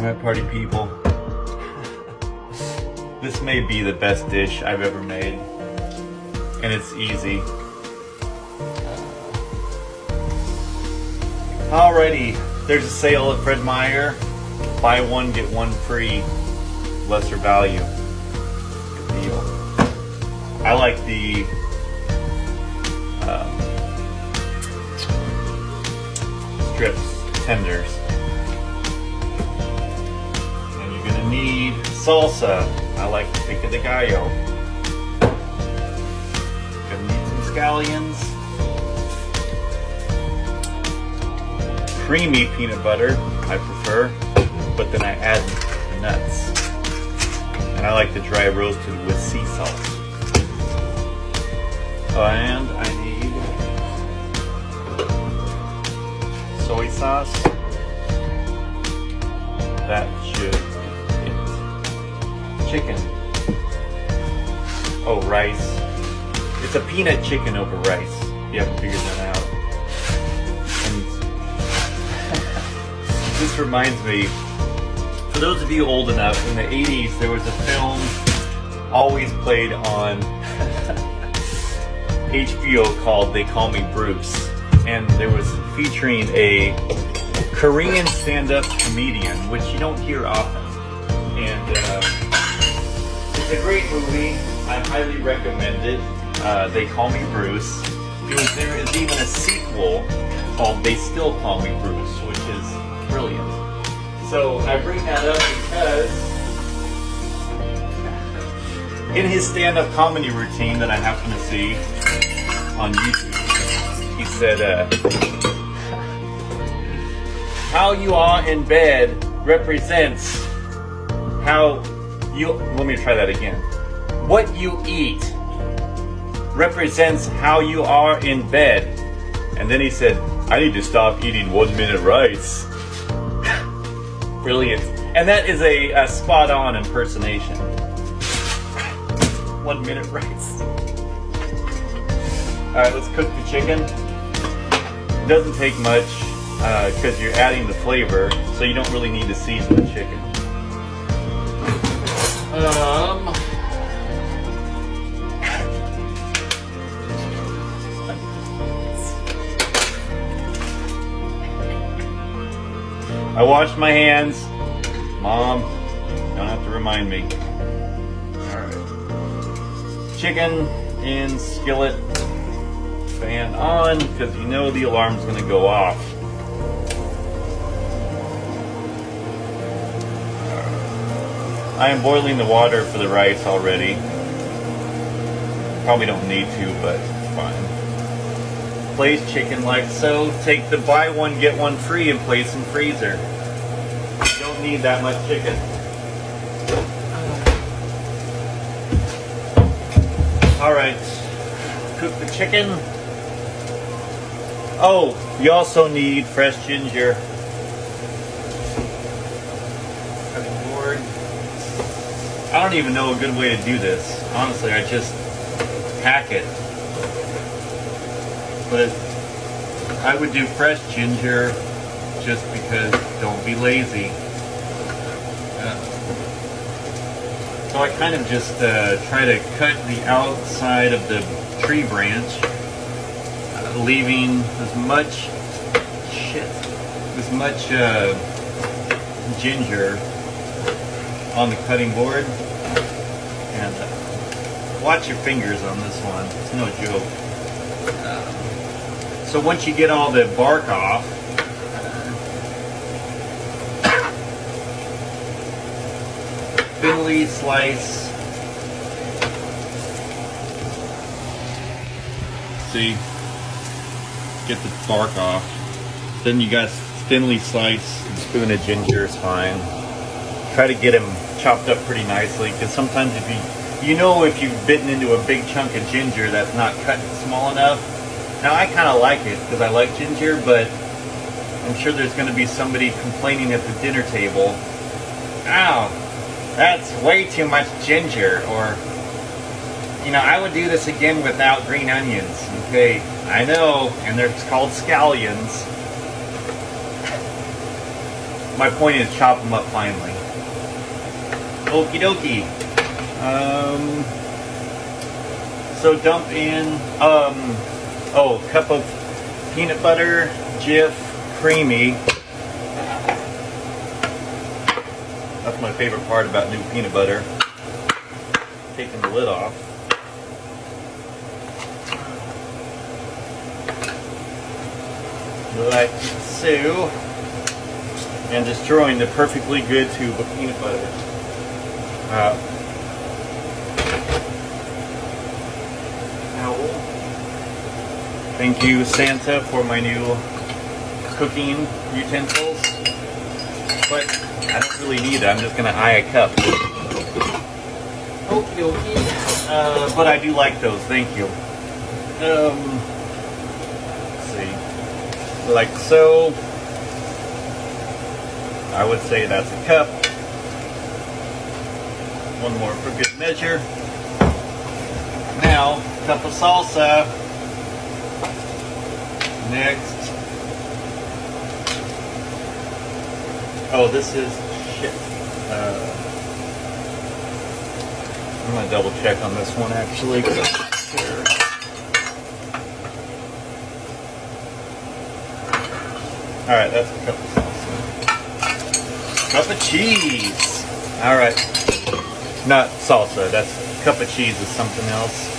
Alright, party people. This may be the best dish I've ever made. And it's easy. Alrighty, there's a sale at Fred Meyer. Buy one, get one free. Lesser value. Good deal. I like the strips, tenders. And you're gonna need salsa. I like pico de gallo. Gonna need some scallions. Creamy peanut butter, I prefer, but then I add nuts. And I like the dry roasted with sea salt. And I need soy sauce. That should fit. Chicken. Oh, rice. It's a peanut chicken over rice. If you haven't figured that out. And this reminds me, for those of you old enough, in the 80s there was a film always played on HBO called They Call Me Bruce. And there was featuring a Korean stand-up comedian, which you don't hear often. And it's a great movie. I highly recommend it. They Call Me Bruce. There is even a sequel called They Still Call Me Bruce, which is brilliant. So I bring that up because in his stand-up comedy routine that I happen to see on YouTube, he said, how you are in bed represents how you, let me try that again. What you eat represents how you are in bed. And then he said, I need to stop eating 1 minute rice. Brilliant. And that is a spot on impersonation. 1 minute rice. Alright, let's cook the chicken. It doesn't take much because you're adding the flavor, so you don't really need to season the chicken. I washed my hands. Mom, don't have to remind me. Alright. Chicken in skillet. Fan on, because you know the alarm's going to go off. I am boiling the water for the rice already. Probably don't need to, but fine. Place chicken like so. Take the buy one, get one free and place in freezer. You don't need that much chicken. Alright. Cook the chicken. Oh, you also need fresh ginger. Cutting board. I don't even know a good way to do this. Honestly, I just hack it. But I would do fresh ginger just because don't be lazy. So I kind of just try to cut the outside of the tree branch, leaving as much ginger on the cutting board. And watch your fingers on this one. It's no joke. So once you get all the bark off, thinly slice. See, get the bark off. Then you got thinly slice. A spoon of ginger is fine. Try to get them chopped up pretty nicely, because sometimes if if you've bitten into a big chunk of ginger that's not cut small enough. Now I kind of like it because I like ginger, but I'm sure there's going to be somebody complaining at the dinner table. Ow, that's way too much ginger. Or, I would do this again without green onions. Okay, I know, and they're called scallions. my point is chop them up finely. Okie dokie. So dump in, cup of peanut butter, Jif, creamy. That's my favorite part about new peanut butter. Taking the lid off. Like so. And destroying the perfectly good tube of peanut butter. Thank you, Santa, for my new cooking utensils. But I don't really need it. I'm just going to eye a cup. Okie dokie. But I do like those. Thank you. Let's see. Like so. I would say that's a cup. One more for good measure. Now, cup of salsa. Next. Oh, this is shit. I'm gonna double check on this one actually. Sure. All right, that's a cup of salsa. Cup of cheese. All right. Not salsa. That's cup of cheese is something else.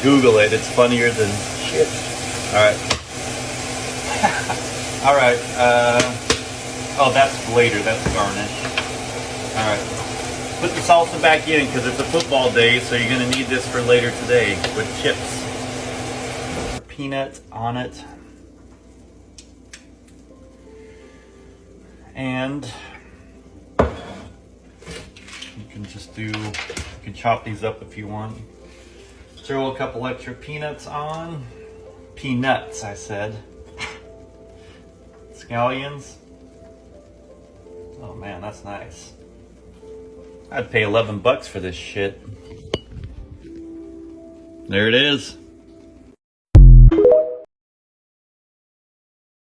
Google it. It's funnier than shit. All right. All right. Oh, that's later. That's garnish. All right. Put the salsa back in because it's a football day, so you're gonna need this for later today with chips. Peanuts on it. And you can just you can chop these up if you want. Throw a couple extra peanuts on. Peanuts, I said. Scallions. Oh man, that's nice. I'd pay $11 for this shit. There it is.